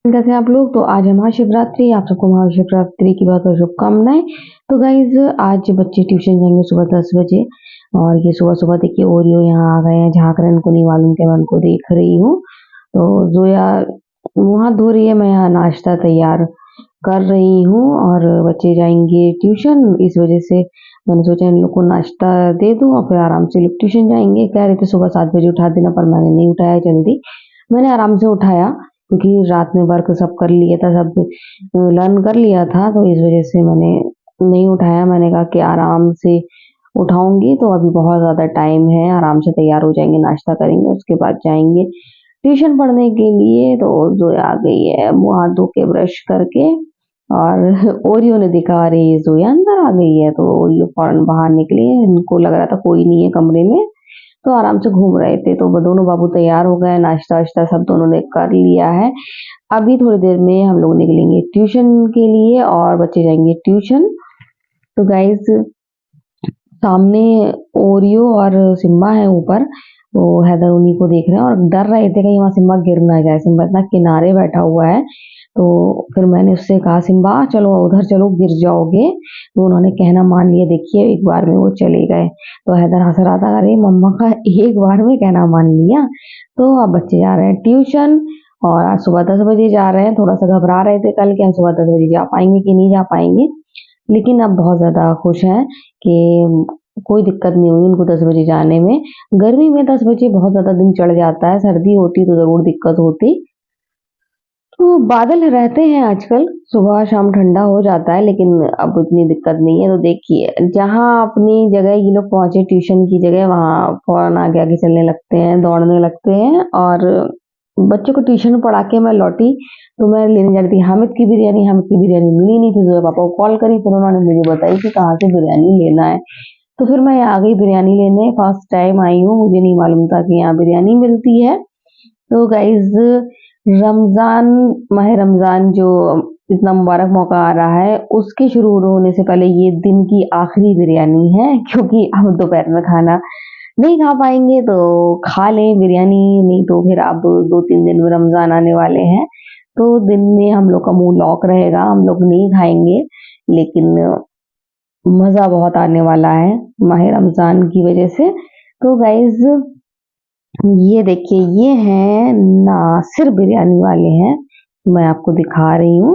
कैसे हैं आप लोग? तो आज है महाशिवरात्रि, आप सबको महाशिवरात्रि की बहुत बहुत शुभकामनाएं। तो गाइज आज बच्चे ट्यूशन जाएंगे सुबह 10 बजे और ये सुबह सुबह देखिए ओरियो यहाँ आ गए हैं, झाँक रहे हैं, उनको नहीं मालूम कि मैं उनको देख रही हूँ। तो जोया मुँह हाथ धो रही है, मैं यहाँ नाश्ता तैयार कर रही हूँ और बच्चे जाएंगे ट्यूशन। इस वजह से मैंने सोचा इन लोग को नाश्ता दे दूँ और फिर आराम से लोग ट्यूशन जाएंगे। कह रहे थे सुबह 7 बजे उठा देना, पर मैंने नहीं उठाया जल्दी, मैंने आराम से उठाया क्योंकि रात में वर्क सब कर लिया था, सब लर्न कर लिया था, तो इस वजह से मैंने नहीं उठाया। मैंने कहा कि आराम से उठाऊंगी, तो अभी बहुत ज़्यादा टाइम है, आराम से तैयार हो जाएंगे, नाश्ता करेंगे, उसके बाद जाएंगे ट्यूशन पढ़ने के लिए। तो जोया आ गई है मुँह हाथ धो के ब्रश करके और ओरियो ने देखा अरे ये जोया अंदर आ गई है, तो ओरियो फौरन बाहर निकली है। इनको लग रहा था कोई नहीं है कमरे में, तो आराम से घूम रहे थे। तो दोनों बाबू तैयार हो गए, नाश्ता वाश्ता सब दोनों ने कर लिया है। अभी थोड़ी देर में हम लोग निकलेंगे ट्यूशन के लिए और बच्चे जाएंगे ट्यूशन। तो गाइज सामने ओरियो और सिम्बा है ऊपर, तो हैदर उन्हीं को देख रहे हैं और डर रहे थे कहीं वहाँ सिम्बा गिर ना जाए। सिम्बा इतना किनारे बैठा हुआ है, तो फिर मैंने उससे कहा सिम्बा चलो उधर चलो, गिर जाओगे। तो उन्होंने कहना मान लिया, देखिए एक बार में वो चले गए। तो हैदर हंस रहा था, अरे मम्मा का एक बार में कहना मान लिया। तो अब बच्चे जा रहे हैं ट्यूशन और आज सुबह 10 बजे जा रहे हैं। थोड़ा सा घबरा रहे थे कल कि हम सुबह 10 बजे जा पाएंगे कि नहीं जा पाएंगे, लेकिन अब बहुत ज़्यादा खुश हैं कि कोई दिक्कत नहीं हुई उनको 10 बजे जाने में। गर्मी में 10 बजे बहुत ज़्यादा दिन चढ़ जाता है, सर्दी होती तो ज़रूर दिक्कत होती। तो बादल रहते हैं आजकल, सुबह शाम ठंडा हो जाता है, लेकिन अब उतनी दिक्कत नहीं है। तो देखिए जहाँ अपनी जगह ये लोग पहुंचे ट्यूशन की जगह, वहाँ फौरन आगे आगे चलने लगते हैं, दौड़ने लगते हैं। और बच्चों को ट्यूशन पढ़ा के मैं लौटी तो मैं लेने जा रही थी हामिद की बिरयानी मिली नहीं थी। जोया पापा को कॉल करी, फिर उन्होंने मुझे बताई कि कहाँ से बिरयानी लेना है। तो फिर मैं आ गई बिरयानी लेने, फर्स्ट टाइम आई हूँ, मुझे नहीं मालूम था कि यहाँ बिरयानी मिलती है। तो गाइज रमजान, माह रमजान जो इतना मुबारक मौका आ रहा है, उसके शुरू होने से पहले ये दिन की आखिरी बिरयानी है, क्योंकि हम दोपहर में खाना नहीं खा पाएंगे, तो खा लें बिरयानी, नहीं तो फिर अब 2-3 दिन में रमजान आने वाले हैं, तो दिन में हम लोग का मुंह लॉक रहेगा, हम लोग नहीं खाएंगे। लेकिन मजा बहुत आने वाला है माह रमजान की वजह से। तो गाइज ये देखिए ये हैं नासिर बिरयानी वाले हैं, मैं आपको दिखा रही हूँ।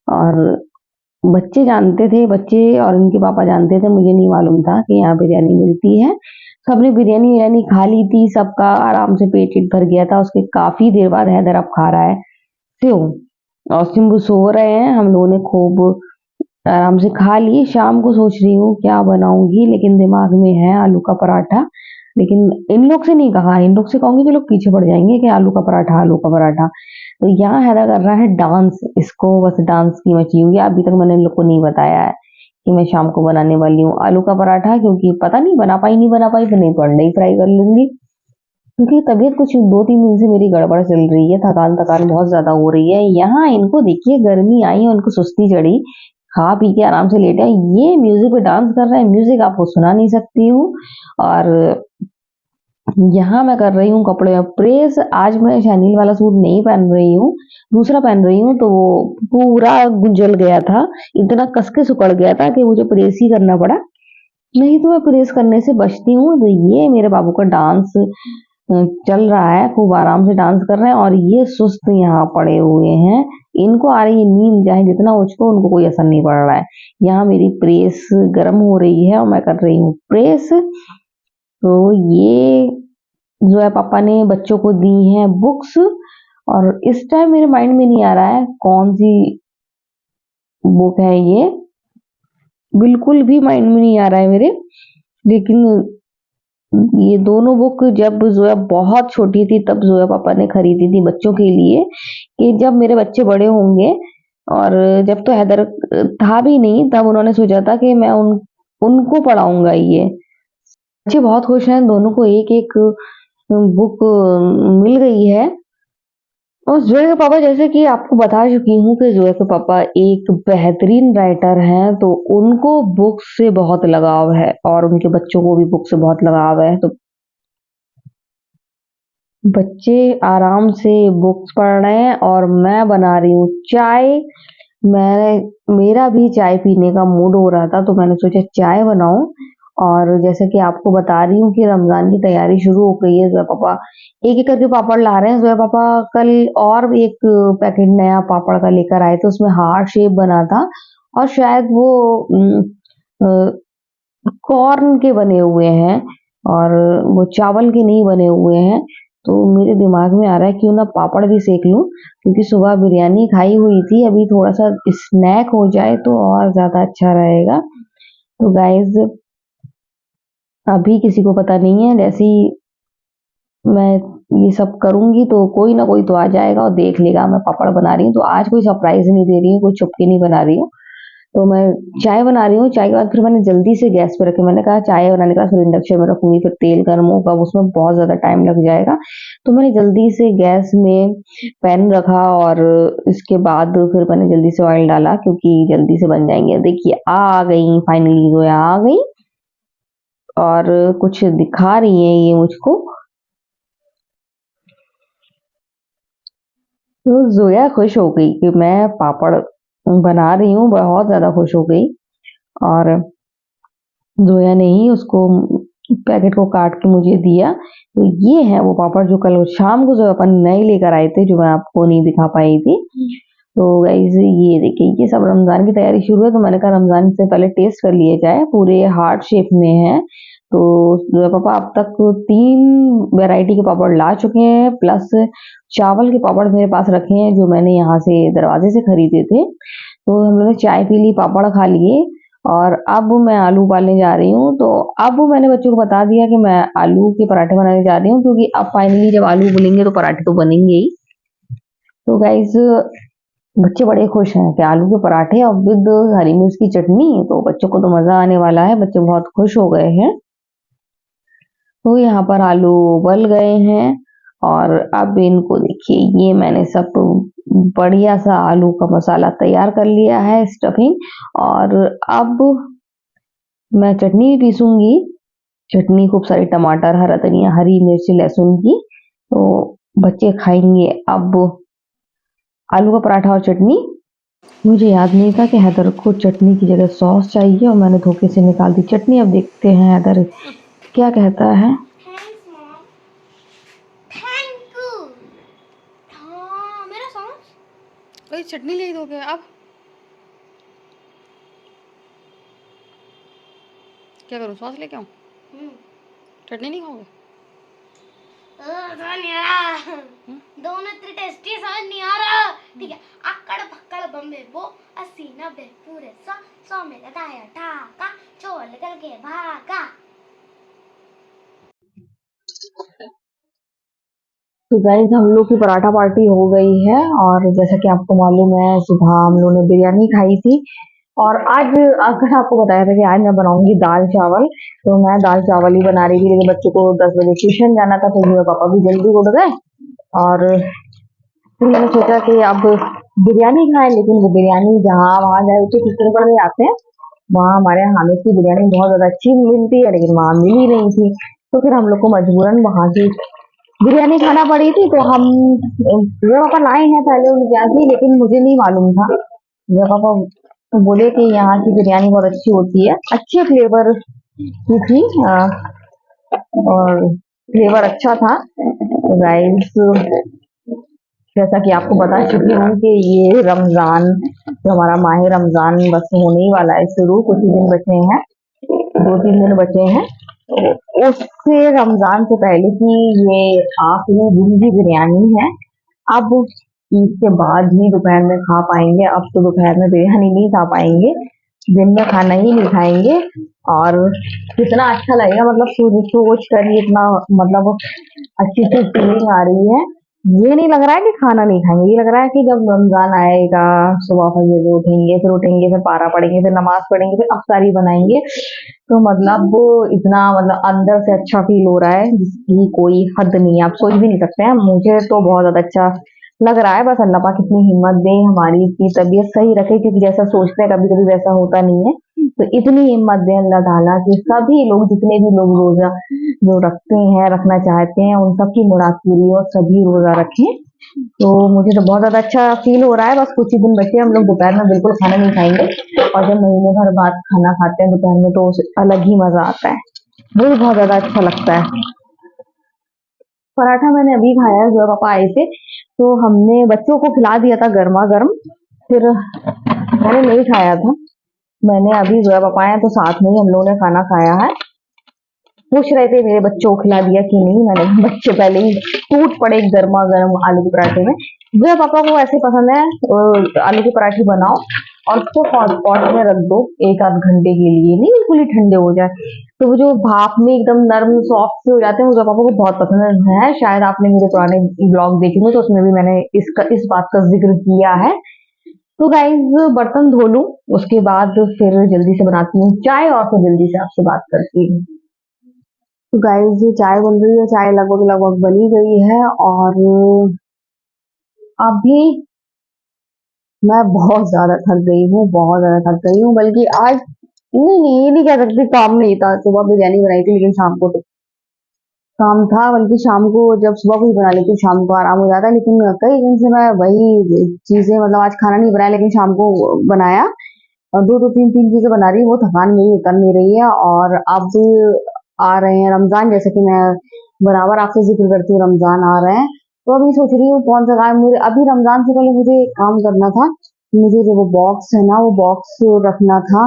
और बच्चे जानते थे, बच्चे और उनके पापा जानते थे, मुझे नहीं मालूम था कि यहाँ बिरयानी मिलती है। सबने बिरयानी विरयानी खा ली थी, सबका आराम से पेट भर गया था। उसके काफी देर बाद हैदर अब खा रहा है सेव और सिम्बू सो रहे हैं। हम लोगों ने खूब आराम से खा लिए। शाम को सोच रही हूँ क्या बनाऊंगी, लेकिन दिमाग में है आलू का पराठा। लेकिन इन लोग से नहीं कहा, इन लोग से कहूंगी तो लोग पीछे पड़ जाएंगे कि आलू का पराठा आलू का पराठा। तो यहाँ हैदर कर रहा है डांस, इसको बस डांस की मची हुई है। अभी तक मैंने इन लोग को नहीं बताया है कि मैं शाम को बनाने वाली हूँ आलू का पराठा, क्योंकि पता नहीं बना पाई नहीं बना पाई, तो नहीं तो अंडा ही फ्राई कर लूंगी। क्योंकि तबीयत कुछ 2-3 दिन से मेरी गड़बड़ चल रही है, थकान थकान बहुत ज्यादा हो रही है। यहाँ इनको देखिए गर्मी आई है, उनको सुस्ती चढ़ी, खा पी के आराम से लेटे हैं। ये म्यूजिक पे डांस कर रहे हैं, म्यूजिक आपको सुना नहीं सकती हूँ। और यहाँ मैं कर रही हूँ कपड़े में प्रेस। आज मैं शैनिल वाला सूट नहीं पहन रही हूँ, दूसरा पहन रही हूँ, तो वो पूरा गुंजल गया था, इतना कस के सिकुड़ गया था कि मुझे प्रेस ही करना पड़ा, नहीं तो मैं प्रेस करने से बचती हूँ। तो ये मेरे बाबू का डांस चल रहा है, खूब आराम से डांस कर रहे हैं और ये सुस्त यहाँ पड़े हुए हैं। इनको आ रही है नींद, चाहे जितना उचको उनको कोई असर नहीं पड़ रहा है। यहाँ मेरी प्रेस गर्म हो रही है और मैं कर रही हूँ प्रेस। तो ये जो है पापा ने बच्चों को दी हैं बुक्स, और इस टाइम मेरे माइंड में नहीं आ रहा है कौन सी बुक है ये, बिल्कुल भी माइंड में नहीं आ रहा है मेरे। लेकिन ये दोनों बुक जब जोया बहुत छोटी थी तब जोया पापा ने खरीदी थी बच्चों के लिए, कि जब मेरे बच्चे बड़े होंगे, और जब तो हैदर था भी नहीं तब उन्होंने सोचा था कि मैं उनको पढ़ाऊंगा ये। बच्चे बहुत खुश हैं, दोनों को एक एक बुक मिल गई है। और जोया के पापा, जैसे कि आपको बता चुकी हूँ कि जोया के पापा एक बेहतरीन राइटर हैं, तो उनको बुक से बहुत लगाव है और उनके बच्चों को भी बुक से बहुत लगाव है। तो बच्चे आराम से बुक्स पढ़ रहे हैं और मैं बना रही हूँ चाय। मेरा भी चाय पीने का मूड हो रहा था तो मैंने सोचा चाय बनाऊं। और जैसे कि आपको बता रही हूँ कि रमजान की तैयारी शुरू हो गई है। जोया पापा एक एक करके पापड़ ला रहे हैं। जोया पापा कल और भी एक पैकेट नया पापड़ का लेकर आए थे, उसमें हार्ट शेप बना था और शायद वो कॉर्न के बने हुए हैं और वो चावल के नहीं बने हुए हैं। तो मेरे दिमाग में आ रहा है क्यों ना पापड़ भी सेक लूं, क्योंकि सुबह बिरयानी खाई हुई थी, अभी थोड़ा सा स्नैक हो जाए तो और ज्यादा अच्छा रहेगा। तो गाइज अभी किसी को पता नहीं है, जैसे ही मैं ये सब करूंगी तो कोई ना कोई तो आ जाएगा और देख लेगा मैं पापड़ बना रही हूँ। तो आज कोई सरप्राइज नहीं दे रही हूँ, कोई चुपके नहीं बना रही हूँ। तो मैं चाय बना रही हूँ। चाय के बाद फिर मैंने जल्दी से गैस पे रखी। मैंने कहा चाय बनाने के बाद फिर इंडक्शन में रखूंगी, फिर तेल गर्म होगा, उसमें बहुत ज्यादा टाइम लग जाएगा। तो मैंने जल्दी से गैस में पैन रखा और इसके बाद फिर मैंने जल्दी से ऑयल डाला, क्योंकि जल्दी से बन जाएंगे। देखिए आ गई फाइनली, जो आ गई और कुछ दिखा रही है ये मुझको। तो जोया खुश हो गई कि मैं पापड़ बना रही हूँ, बहुत ज्यादा खुश हो गई। और जोया ने ही उसको पैकेट को काट के मुझे दिया। तो ये है वो पापड़ जो कल शाम को जो अपन नए लेकर आए थे, जो मैं आपको नहीं दिखा पाई थी। तो गाइस ये देखिए, ये सब रमजान की तैयारी शुरू है तो मैंने कहा रमजान से पहले टेस्ट कर लिए जाए। पूरे हार्ट शेप में है। तो जोया पापा अब तक 3 वैरायटी के पापड़ ला चुके हैं, प्लस चावल के पापड़ मेरे पास रखे हैं जो मैंने यहाँ से दरवाजे से खरीदे थे। तो हम लोगों ने चाय पी ली, पापड़ खा लिए और अब मैं आलू उबालने जा रही हूँ। तो अब मैंने बच्चों को बता दिया कि मैं आलू के पराठे बनाने जा रही हूँ, क्योंकि अब फाइनली जब आलू उबलेंगे तो पराठे तो बनेंगे ही। तो गाइस बच्चे बड़े खुश हैं कि आलू के पराठे और विद हरी मिर्च की चटनी, तो बच्चों को तो मजा आने वाला है, बच्चे बहुत खुश हो गए हैं। तो यहाँ पर आलू उबल गए हैं और अब इनको देखिए, ये मैंने सब बढ़िया सा आलू का मसाला तैयार कर लिया है, स्टफिंग। और अब मैं चटनी भी पीसूंगी। चटनी खूब सारी टमाटर, हरा धनिया, हरी मिर्च, लहसुन की। तो बच्चे खाएंगे अब आलू का पराठा और चटनी। मुझे याद नहीं था कि हैदर को चटनी की जगह सॉस चाहिए और मैंने धोखे से निकाल दी चटनी। अब देखते हैं हैदर क्या कहता है। कोई चटनी ले दोगे अब? क्या करूँ, सॉस लेके आऊँ? चटनी नहीं खाओगे? दोनों इतने टेस्टी समझ नहीं आ रहा। ठीक है, अक्कड़ पक्कड़ बम्बे वो 80-90 पूरे 100 में लगाया ठाका, छोड़ निकल के भागा। तो गाइस हम लोग की पराठा पार्टी हो गई है और जैसा कि आपको मालूम है सुबह हम लोगों ने बिरयानी खाई थी। और आज अगर आपको बताया था कि आज मैं बनाऊंगी दाल चावल, तो मैं दाल चावल ही बना रही थी, लेकिन बच्चों को 10 बजे ट्यूशन जाना था तो मेरे पापा भी जल्दी उठ गए। और फिर मैंने सोचा कि अब बिरयानी खाएं, लेकिन वो बिरयानी जहाँ वहाँ जाए उसे किचन में आते हैं, वहाँ हमारे यहाँ हामिद की बिरयानी बहुत ज्यादा अच्छी मिलती है, लेकिन वहाँ मिल ही नहीं थी। तो फिर हम लोग को मजबूरन वहाँ की बिरयानी खाना पड़ी थी। तो हम जो पापा लाए हैं पहले उनके यहाँ से, लेकिन मुझे नहीं मालूम था। जो पापा बोले कि यहाँ की बिरयानी बहुत अच्छी होती है, अच्छे फ्लेवर की थी और फ्लेवर अच्छा था। तो गाइस जैसा कि आपको बता चुकी हूँ कि ये रमजान, जो हमारा माह रमजान बस होने ही वाला है शुरू, कुछ ही दिन बचे हैं, 2-3 दिन बचे हैं। तो उससे रमजान से पहले की ये आखिरी दिन की बिरयानी है। अब इसके बाद ही दोपहर में खा पाएंगे। अब तो दोपहर में बिरयानी नहीं खा पाएंगे, दिन में खाना ही नहीं खाएंगे। और कितना अच्छा लगेगा, मतलब सोच कर ही इतना मतलब अच्छी सी फीलिंग आ रही है। ये नहीं लग रहा है कि खाना नहीं खाएंगे, ये लग रहा है कि जब रमजान आएगा सुबह 5 बजे उठेंगे, फिर पारा पढ़ेंगे, फिर नमाज पढ़ेंगे, फिर अफ्तारी बनाएंगे। तो मतलब वो इतना मतलब अंदर से अच्छा फील हो रहा है जिसकी कोई हद नहीं है, आप सोच भी नहीं सकते हैं। मुझे तो बहुत ज्यादा अच्छा लग रहा है। बस अल्लाह पाक इतनी हिम्मत दे, हमारी इतनी तबीयत सही रखे, क्योंकि जैसा सोचते हैं कभी कभी वैसा होता नहीं है। तो इतनी हिम्मत दे अल्लाह ताला कि सभी लोग, जितने भी लोग रोजा जो रखते हैं, रखना चाहते हैं, उन सब की मुराद पूरी हो, सभी रोजा रखें। तो मुझे तो बहुत ज्यादा अच्छा फील हो रहा है। बस कुछ ही दिन बचे, हम लोग दोपहर में बिल्कुल खाना नहीं खाएंगे, और जब महीने भर बाद खाना खाते हैं दोपहर में तो अलग ही मजा आता है, मुझे बहुत ज्यादा अच्छा लगता है। पराठा मैंने अभी खाया है, जो पापा आए थे तो हमने बच्चों को खिला दिया था गर्मा गर्म, फिर मैंने नहीं खाया था। मैंने अभी जो पापा आए तो साथ में ही हम लोगों ने खाना खाया है। पूछ रहे थे मेरे बच्चों को खिला दिया कि नहीं, मैंने बच्चे पहले ही टूट पड़े गर्मा गर्म आलू के पराठे में। जो पापा को ऐसे पसंद है, आलू के पराठे बनाओ और उसको हॉट पॉट में रख दो एक आध घंटे के लिए, नहीं बिल्कुल ही ठंडे हो जाए तो वो जो भाप में एकदम नरम सॉफ्ट से हो जाते हैं, वो जो पापा को बहुत पसंद है। शायद आपने मेरे पुराने ब्लॉग देखे हो तो उसमें भी मैंने इस बात का जिक्र किया है। तो गाइज बर्तन धो लूं, उसके बाद फिर जल्दी से बनाती हूँ चाय और फिर जल्दी से आपसे बात करती हूँ। तो गाइज चाय बन रही है, चाय लगभग लगभग बनी गई है, और अभी मैं बहुत ज्यादा थक गई हूँ, बहुत ज्यादा थक गई हूँ। बल्कि आज नहीं, ये नहीं कह सकती काम नहीं था, सुबह बिरयानी बनाई थी लेकिन शाम को तो काम था। बल्कि शाम को जब सुबह को ही बना लेती हूँ शाम को आराम हो जाता है, लेकिन कई दिन से मैं वही चीजें, मतलब आज खाना नहीं बनाया लेकिन शाम को बनाया, और दो दो तीन तीन चीजें बना रही हूँ, वो थकान मेरी उतर नहीं रही है। और अब आ रहे हैं रमजान, जैसे कि मैं बराबर आपसे जिक्र करती हूँ, रमजान आ रहे हैं तो अभी सोच रही हूँ कौन सा काम मुझे अभी रमजान से पहले मुझे काम करना था। मुझे जो वो बॉक्स है ना, वो बॉक्स रखना था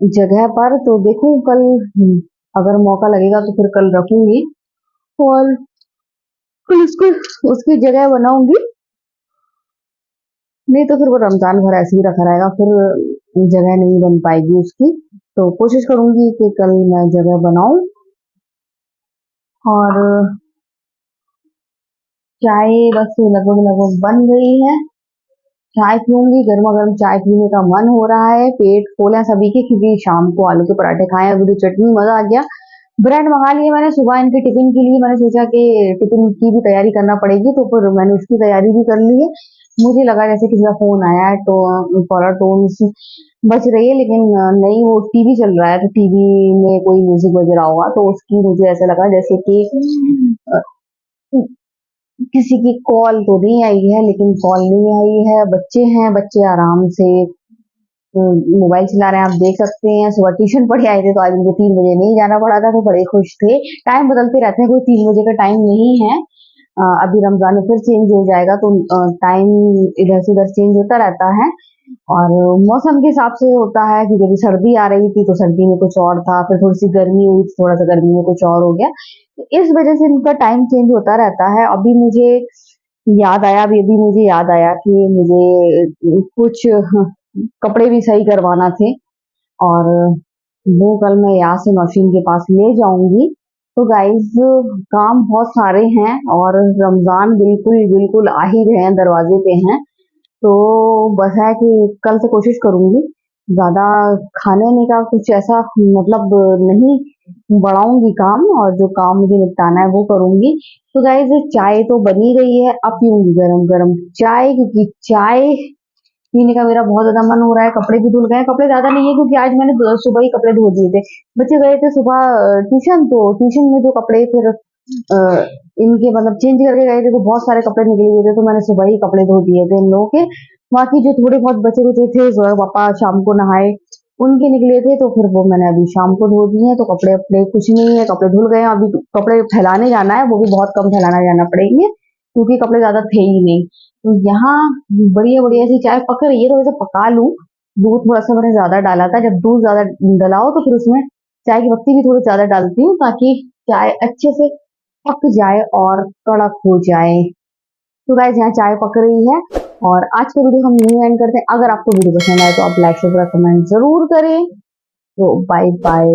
जगह पर, तो देखूं कल अगर मौका लगेगा तो फिर कल रखूंगी, और फिर उसको उसकी जगह बनाऊंगी। नहीं तो फिर वो रमजान भर ऐसे ही रखा रहेगा, फिर जगह नहीं बन पाएगी उसकी। तो कोशिश करूंगी कि कल मैं जगह बनाऊं। और चाय बस लगभग लगभग बन गई है, चाय पीऊंगी, गर्मा गर्म चाय पीने का मन हो रहा है। पेट फुल है सभी के, क्योंकि शाम को आलू के पराठे खाए, अभी तो चटनी, मजा आ गया। ब्रेड मंगा लिए मैंने सुबह इनके टिफिन के लिए, मैंने सोचा कि टिफिन की भी तैयारी करना पड़ेगी, तो फिर मैंने उसकी तैयारी भी कर ली है। मुझे लगा जैसे किसी का फोन आया है, तो कॉलर टोन बज रही है, लेकिन नहीं, वो टीवी चल रहा है तो टीवी में कोई म्यूजिक बज रहा होगा, तो उसकी मुझे ऐसा लगा जैसे कि किसी की कॉल तो नहीं आई है, लेकिन कॉल नहीं आई है। बच्चे हैं, बच्चे आराम से मोबाइल चला रहे हैं, आप देख सकते हैं। सुबह ट्यूशन पढ़े आए थे तो आज उनको 3 बजे नहीं जाना पड़ा था, तो बड़े खुश थे। टाइम बदलते रहते हैं, कोई 3 बजे का टाइम नहीं है। अभी रमजान में फिर चेंज हो जाएगा, तो टाइम इधर से उधर चेंज होता रहता है, और मौसम के हिसाब से होता है। क्योंकि अभी सर्दी आ रही थी तो सर्दी में कुछ और था, फिर थोड़ी सी गर्मी हुई, थोड़ा सा गर्मी में कुछ और हो गया, तो इस वजह से इनका टाइम चेंज होता रहता है। अभी मुझे याद आया कि मुझे कुछ कपड़े भी सही करवाना थे, और वो कल मैं यहाँ से नौशीन के पास ले जाऊंगी। तो गाइज काम बहुत सारे हैं, और रमजान बिल्कुल बिल्कुल आ ही गए हैं, दरवाजे पे हैं। तो बस है कि कल से कोशिश करूंगी ज्यादा खाने ने का कुछ ऐसा, मतलब नहीं बढ़ाऊंगी काम, और जो काम मुझे निपटाना है वो करूंगी। तो गाइज चाय तो बनी गई है, अब पीऊंगी गरम गरम चाय, क्योंकि चाय पीने का मेरा बहुत ज्यादा मन हो रहा है। कपड़े भी धुल गए हैं, कपड़े ज्यादा नहीं है क्योंकि आज मैंने सुबह ही कपड़े धो दिए थे। बच्चे गए थे सुबह ट्यूशन, तो ट्यूशन में जो कपड़े फिर इनके मतलब चेंज करके गए थे, तो बहुत सारे कपड़े निकले हुए थे, तो मैंने सुबह ही कपड़े धो दिए थे इन लोगों के। बाकी जो थोड़े बहुत बचे कुचे थे, पापा शाम को नहाए, उनके निकले थे, तो फिर वो मैंने अभी शाम को धो दिए हैं। तो कपड़े अपने कुछ नहीं है, कपड़े धुल गए हैं। अभी कपड़े फैलाने जाना है, वो भी बहुत कम फैलाना जाना पड़ेंगे, क्योंकि कपड़े ज्यादा थे ही नहीं। तो यहाँ बढ़िया बढ़िया सी चाय पक रही है, थोड़ा सा पका लूं। दूध थोड़ा सा मैंने ज्यादा डाला था, जब दूध ज्यादा डलाओ तो फिर उसमें चाय की पत्ती भी थोड़ी ज्यादा डालती हूँ, ताकि चाय अच्छे से पक जाए और कड़क हो जाए। तो गाइस यहाँ चाय पक रही है, और आज का वीडियो हम यहीं एंड करते हैं। अगर आपको वीडियो पसंद आए तो आप लाइक शेयर कमेंट जरूर करें। तो बाय बाय।